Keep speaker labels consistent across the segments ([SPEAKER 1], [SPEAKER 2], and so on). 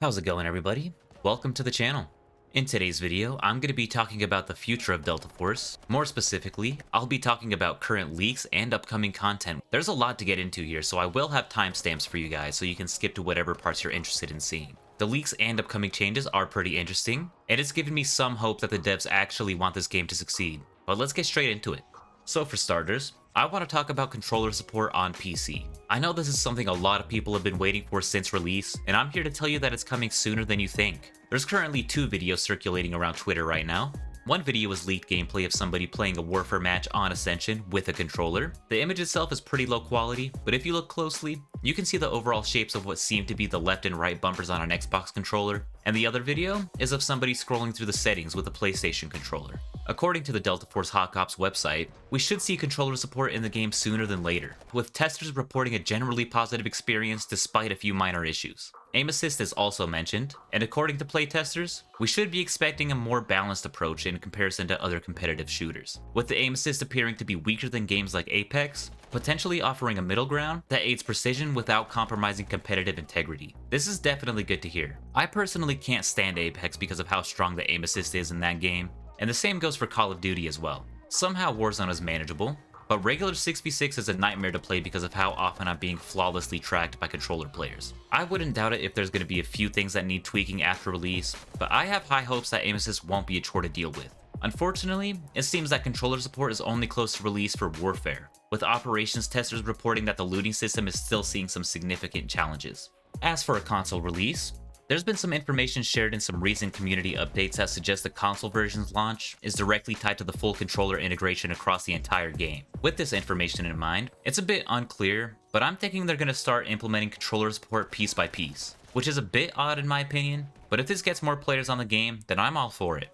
[SPEAKER 1] How's it going, everybody? Welcome to the channel. In today's video, I'm going to be talking about the future of Delta Force. More specifically, I'll be talking about current leaks and upcoming content. There's a lot to get into here, so I will have timestamps for you guys so you can skip to whatever parts you're interested in seeing. The leaks and upcoming changes are pretty interesting, and it's given me some hope that the devs actually want this game to succeed. But let's get straight into it. So for starters, I want to talk about controller support on PC. I know this is something a lot of people have been waiting for since release, and I'm here to tell you that it's coming sooner than you think. There's currently 2 videos circulating around Twitter right now. One video is leaked gameplay of somebody playing a Warfare match on Ascension with a controller. The image itself is pretty low quality, but if you look closely, you can see the overall shapes of what seem to be the left and right bumpers on an Xbox controller. And the other video is of somebody scrolling through the settings with a PlayStation controller. According to the Delta Force Hot Ops website, we should see controller support in the game sooner than later, with testers reporting a generally positive experience despite a few minor issues. Aim assist is also mentioned, and according to playtesters, we should be expecting a more balanced approach in comparison to other competitive shooters, with the aim assist appearing to be weaker than games like Apex, potentially offering a middle ground that aids precision without compromising competitive integrity. This is definitely good to hear. I personally can't stand Apex because of how strong the aim assist is in that game, and the same goes for Call of Duty as well. Somehow Warzone is manageable, but regular 6v6 is a nightmare to play because of how often I'm being flawlessly tracked by controller players. I wouldn't doubt it if there's going to be a few things that need tweaking after release, but I have high hopes that aim assist won't be a chore to deal with. Unfortunately, it seems that controller support is only close to release for Warfare, with operations testers reporting that the looting system is still seeing some significant challenges. As for a console release, there's been some information shared in some recent community updates that suggest the console version's launch is directly tied to the full controller integration across the entire game. With this information in mind, it's a bit unclear, but I'm thinking they're going to start implementing controller support piece by piece, which is a bit odd in my opinion, but if this gets more players on the game, then I'm all for it.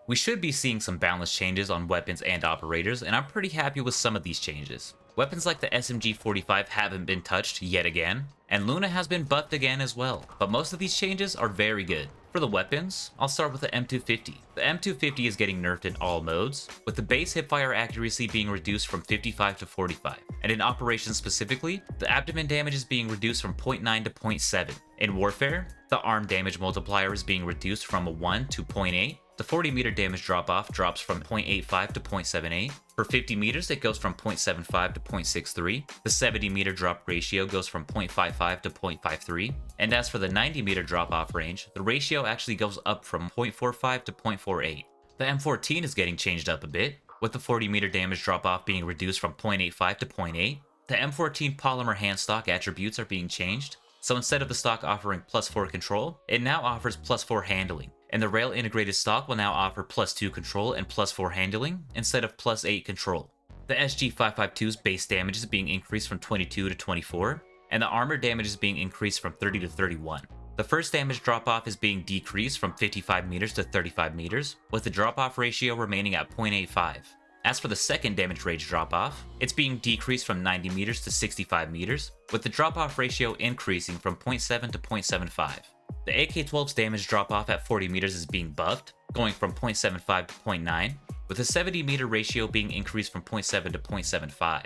[SPEAKER 1] We should be seeing some balance changes on weapons and operators, and I'm pretty happy with some of these changes. Weapons like the SMG-45 haven't been touched yet again, and Luna has been buffed again as well, but most of these changes are very good. For the weapons, I'll start with the M250. The M250 is getting nerfed in all modes, with the base hipfire accuracy being reduced from 55 to 45, and in operations specifically, the abdomen damage is being reduced from 0.9 to 0.7. In Warfare, the arm damage multiplier is being reduced from a 1 to 0.8, the 40 meter damage drop-off drops from 0.85 to 0.78. For 50 meters, it goes from 0.75 to 0.63. The 70 meter drop ratio goes from 0.55 to 0.53. And as for the 90 meter drop-off range, the ratio actually goes up from 0.45 to 0.48. The M14 is getting changed up a bit, with the 40 meter damage drop-off being reduced from 0.85 to 0.8. The M14 polymer hand stock attributes are being changed, so instead of the stock offering +4 control, it now offers +4 handling. And the rail integrated stock will now offer +2 control and +4 handling instead of +8 control. The SG-552's base damage is being increased from 22 to 24, and the armor damage is being increased from 30 to 31. The first damage drop-off is being decreased from 55 meters to 35 meters, with the drop-off ratio remaining at 0.85. As for the second damage range drop-off, it's being decreased from 90 meters to 65 meters, with the drop-off ratio increasing from 0.7 to 0.75. The AK-12's damage drop-off at 40 meters is being buffed, going from 0.75 to 0.9, with the 70 meter ratio being increased from 0.7 to 0.75.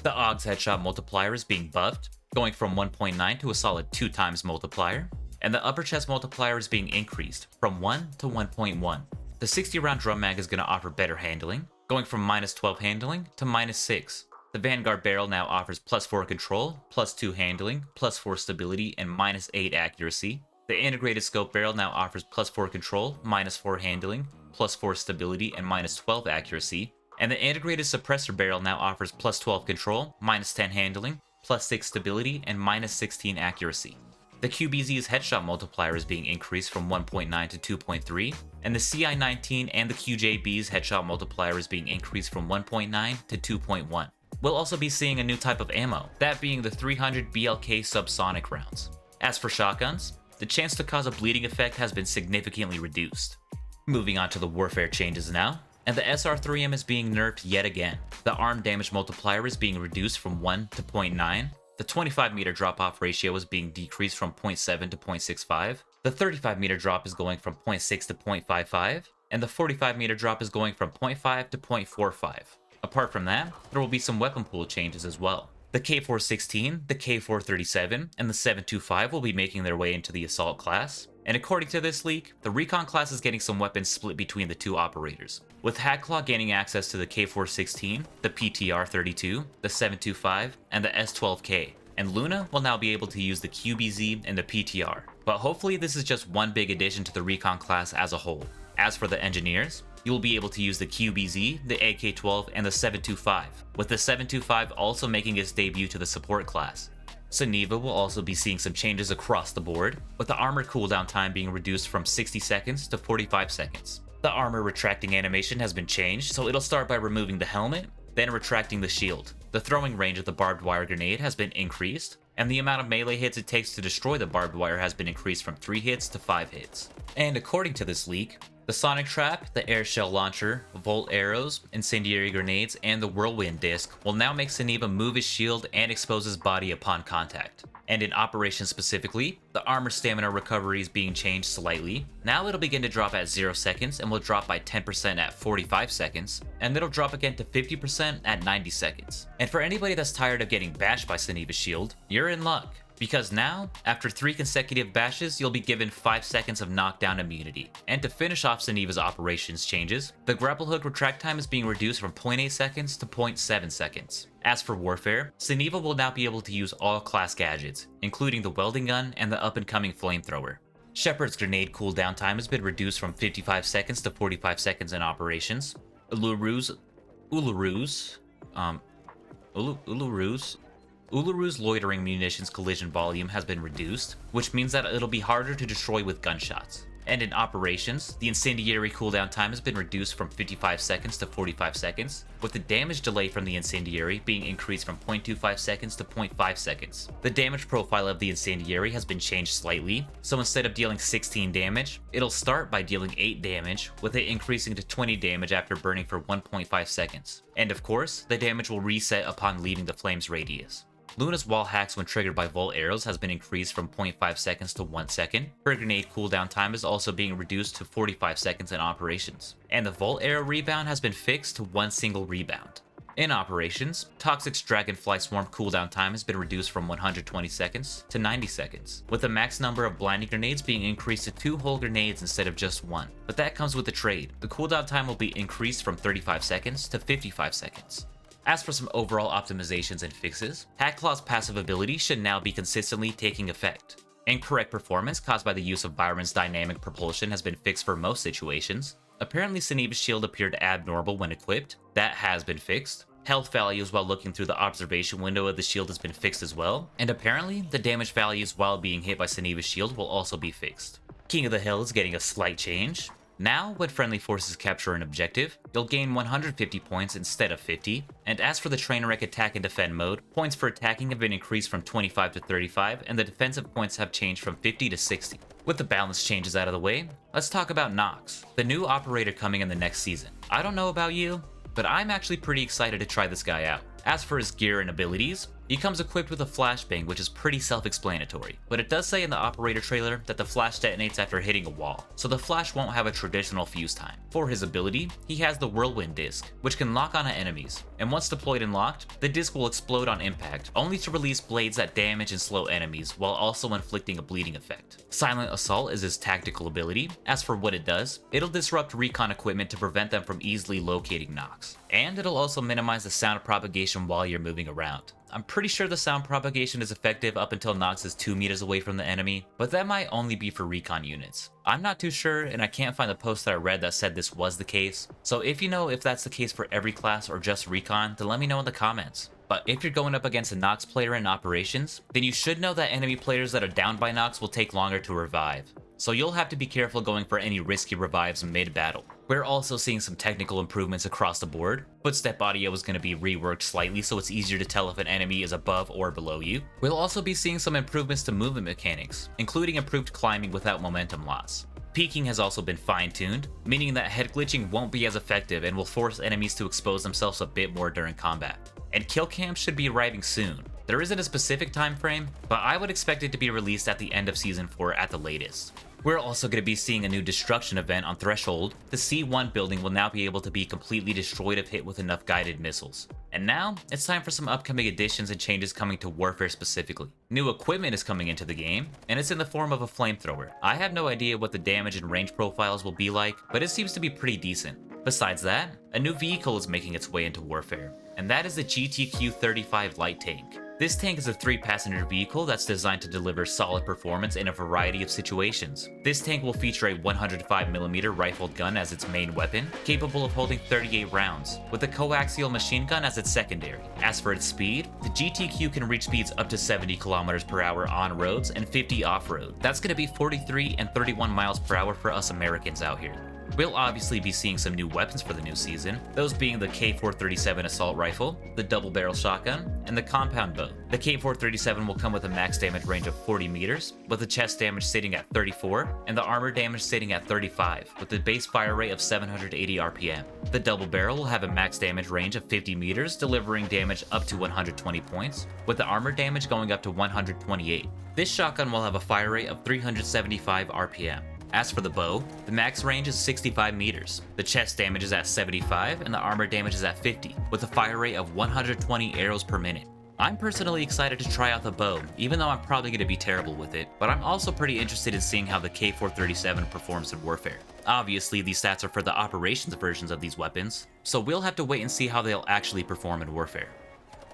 [SPEAKER 1] The AUG's headshot multiplier is being buffed, going from 1.9 to a solid 2 times multiplier, and the upper chest multiplier is being increased from 1 to 1.1. The 60 round drum mag is going to offer better handling, going from -12 handling to -6. The Vanguard barrel now offers +4 control, +2 handling, +4 stability, and -8 accuracy. The integrated scope barrel now offers +4 control, -4 handling, +4 stability, and -12 accuracy. And the integrated suppressor barrel now offers +12 control, -10 handling, +6 stability, and -16 accuracy. The QBZ's headshot multiplier is being increased from 1.9 to 2.3, and the CI-19 and the QJB's headshot multiplier is being increased from 1.9 to 2.1. We'll also be seeing a new type of ammo, that being the 300 BLK subsonic rounds. As for shotguns, the chance to cause a bleeding effect has been significantly reduced. Moving on to the Warfare changes now, and the SR3M is being nerfed yet again. The arm damage multiplier is being reduced from 1 to 0.9, the 25 meter drop-off ratio is being decreased from 0.7 to 0.65, the 35 meter drop is going from 0.6 to 0.55, and the 45 meter drop is going from 0.5 to 0.45. Apart from that, there will be some weapon pool changes as well. The K416, the K437, and the 725 will be making their way into the Assault class, and according to this leak, the Recon class is getting some weapons split between the two operators, with Hackclaw gaining access to the K416, the PTR32, the 725, and the S12K, and Luna will now be able to use the QBZ and the PTR, but hopefully this is just one big addition to the Recon class as a whole. As for the engineers, you will be able to use the QBZ, the AK-12, and the 725, with the 725 also making its debut to the support class. Saniva will also be seeing some changes across the board, with the armor cooldown time being reduced from 60 seconds to 45 seconds. The armor retracting animation has been changed, so it'll start by removing the helmet, then retracting the shield. The throwing range of the barbed wire grenade has been increased, and the amount of melee hits it takes to destroy the barbed wire has been increased from 3 hits to 5 hits. And according to this leak, the Sonic Trap, the Air Shell Launcher, Volt Arrows, Incendiary Grenades, and the Whirlwind Disc will now make Saniva move his shield and expose his body upon contact. And in Operation specifically, the armor stamina recovery is being changed slightly. Now it'll begin to drop at 0 seconds and will drop by 10% at 45 seconds, and it'll drop again to 50% at 90 seconds. And for anybody that's tired of getting bashed by Saniva's shield, you're in luck. Because now, after 3 consecutive bashes, you'll be given 5 seconds of knockdown immunity. And to finish off Saniva's operations changes, the grapple hook retract time is being reduced from 0.8 seconds to 0.7 seconds. As for warfare, Saniva will now be able to use all class gadgets, including the welding gun and the up-and-coming flamethrower. Shepard's grenade cooldown time has been reduced from 55 seconds to 45 seconds in operations. Uluru's loitering munitions collision volume has been reduced, which means that it'll be harder to destroy with gunshots. And in operations, the incendiary cooldown time has been reduced from 55 seconds to 45 seconds, with the damage delay from the incendiary being increased from 0.25 seconds to 0.5 seconds. The damage profile of the incendiary has been changed slightly, so instead of dealing 16 damage, it'll start by dealing 8 damage, with it increasing to 20 damage after burning for 1.5 seconds. And of course, the damage will reset upon leaving the flame's radius. Luna's wall hacks when triggered by Volt Arrows has been increased from 0.5 seconds to 1 second. Her grenade cooldown time is also being reduced to 45 seconds in operations. And the Volt Arrow rebound has been fixed to 1 single rebound. In operations, Toxic's Dragonfly Swarm cooldown time has been reduced from 120 seconds to 90 seconds, with the max number of blinding grenades being increased to 2 whole grenades instead of just 1. But that comes with the trade. The cooldown time will be increased from 35 seconds to 55 seconds. As for some overall optimizations and fixes, Hackclaw's passive ability should now be consistently taking effect. Incorrect performance caused by the use of Byron's dynamic propulsion has been fixed for most situations. Apparently Saniva's shield appeared abnormal when equipped. That has been fixed. Health values while looking through the observation window of the shield has been fixed as well. And apparently, the damage values while being hit by Saniva's shield will also be fixed. King of the Hill is getting a slight change. Now, when friendly forces capture an objective, you'll gain 150 points instead of 50, and as for the Trainwreck attack and defend mode, points for attacking have been increased from 25 to 35, and the defensive points have changed from 50 to 60. With the balance changes out of the way, let's talk about Nox, the new operator coming in the next season. I don't know about you, but I'm actually pretty excited to try this guy out. As for his gear and abilities, he comes equipped with a flashbang, which is pretty self-explanatory, but it does say in the operator trailer that the flash detonates after hitting a wall, so the flash won't have a traditional fuse time. For his ability, he has the Whirlwind Disc, which can lock onto enemies, and once deployed and locked, the disc will explode on impact, only to release blades that damage and slow enemies, while also inflicting a bleeding effect. Silent Assault is his tactical ability. As for what it does, it'll disrupt recon equipment to prevent them from easily locating Nox, and it'll also minimize the sound propagation while you're moving around. I'm pretty sure the sound propagation is effective up until Nox is 2 meters away from the enemy, but that might only be for recon units. I'm not too sure, and I can't find the post that I read that said this was the case, so if you know if that's the case for every class or just recon, then let me know in the comments. But if you're going up against a Nox player in operations, then you should know that enemy players that are down by Nox will take longer to revive. So you'll have to be careful going for any risky revives mid-battle. We're also seeing some technical improvements across the board. Footstep audio is going to be reworked slightly so it's easier to tell if an enemy is above or below you. We'll also be seeing some improvements to movement mechanics, including improved climbing without momentum loss. Peeking has also been fine-tuned, meaning that head glitching won't be as effective and will force enemies to expose themselves a bit more during combat. And kill cams should be arriving soon. There isn't a specific time frame, but I would expect it to be released at the end of Season 4 at the latest. We're also going to be seeing a new destruction event on Threshold. The C1 building will now be able to be completely destroyed if hit with enough guided missiles. And now, it's time for some upcoming additions and changes coming to Warfare specifically. New equipment is coming into the game, and it's in the form of a flamethrower. I have no idea what the damage and range profiles will be like, but it seems to be pretty decent. Besides that, a new vehicle is making its way into Warfare, and that is the GTQ-35 light tank. This tank is a 3-passenger vehicle that's designed to deliver solid performance in a variety of situations. This tank will feature a 105mm rifled gun as its main weapon, capable of holding 38 rounds, with a coaxial machine gun as its secondary. As for its speed, the GTQ can reach speeds up to 70 km per hour on roads and 50 off-road. That's going to be 43 and 31 miles per hour for us Americans out here. We'll obviously be seeing some new weapons for the new season, those being the K437 assault rifle, the double barrel shotgun, and the compound bow. The K437 will come with a max damage range of 40 meters, with the chest damage sitting at 34, and the armor damage sitting at 35, with a base fire rate of 780 RPM. The double barrel will have a max damage range of 50 meters, delivering damage up to 120 points, with the armor damage going up to 128. This shotgun will have a fire rate of 375 RPM. As for the bow, the max range is 65 meters. The chest damage is at 75 and the armor damage is at 50, with a fire rate of 120 arrows per minute. I'm personally excited to try out the bow, even though I'm probably going to be terrible with it, but I'm also pretty interested in seeing how the K437 performs in Warfare. Obviously, these stats are for the operations versions of these weapons, so we'll have to wait and see how they'll actually perform in Warfare.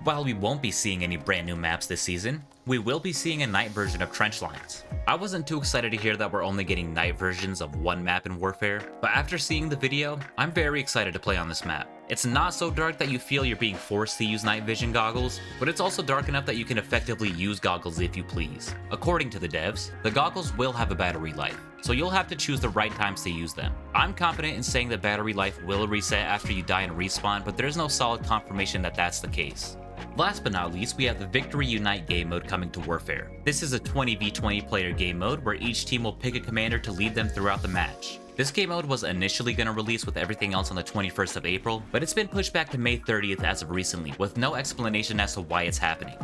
[SPEAKER 1] While we won't be seeing any brand new maps this season, we will be seeing a night version of Trenchlines. I wasn't too excited to hear that we're only getting night versions of one map in Warfare, but after seeing the video, I'm very excited to play on this map. It's not so dark that you feel you're being forced to use night vision goggles, but it's also dark enough that you can effectively use goggles if you please. According to the devs, the goggles will have a battery life, so you'll have to choose the right times to use them. I'm confident in saying the battery life will reset after you die and respawn, but there's no solid confirmation that that's the case. Last but not least, we have the Victory Unite game mode coming to Warfare. This is a 20v20 player game mode where each team will pick a commander to lead them throughout the match. This game mode was initially going to release with everything else on the 21st of April, but it's been pushed back to May 30th as of recently, with no explanation as to why it's happening.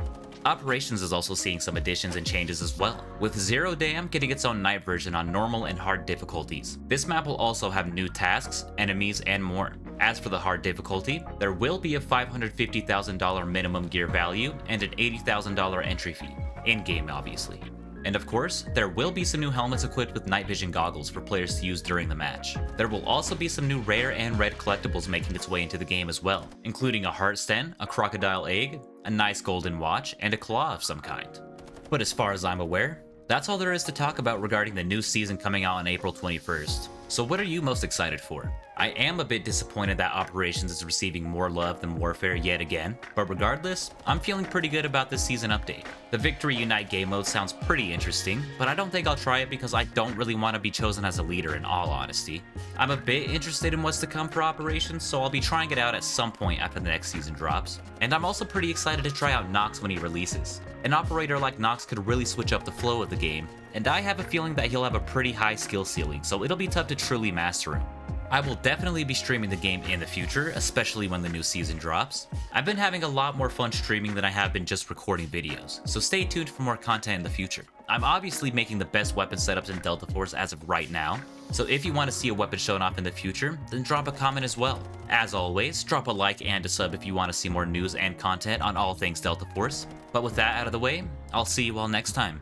[SPEAKER 1] Operations is also seeing some additions and changes as well, with Zero Dam getting its own night version on normal and hard difficulties. This map will also have new tasks, enemies, and more. As for the hard difficulty, there will be a $550,000 minimum gear value and an $80,000 entry fee, in-game obviously. And of course, there will be some new helmets equipped with night vision goggles for players to use during the match. There will also be some new rare and red collectibles making its way into the game as well, including a heart stem, a crocodile egg, a nice golden watch, and a claw of some kind. But as far as I'm aware, that's all there is to talk about regarding the new season coming out on April 21st. So what are you most excited for? I am a bit disappointed that Operations is receiving more love than Warfare yet again, but regardless, I'm feeling pretty good about this season update. The Victory Unite game mode sounds pretty interesting, but I don't think I'll try it because I don't really want to be chosen as a leader in all honesty. I'm a bit interested in what's to come for Operations, so I'll be trying it out at some point after the next season drops. And I'm also pretty excited to try out Nox when he releases. An operator like Nox could really switch up the flow of the game, and I have a feeling that he'll have a pretty high skill ceiling, so it'll be tough to truly master him. I will definitely be streaming the game in the future, especially when the new season drops. I've been having a lot more fun streaming than I have been just recording videos, so stay tuned for more content in the future. I'm obviously making the best weapon setups in Delta Force as of right now, so if you want to see a weapon shown off in the future, then drop a comment as well. As always, drop a like and a sub if you want to see more news and content on all things Delta Force. But with that out of the way, I'll see you all next time.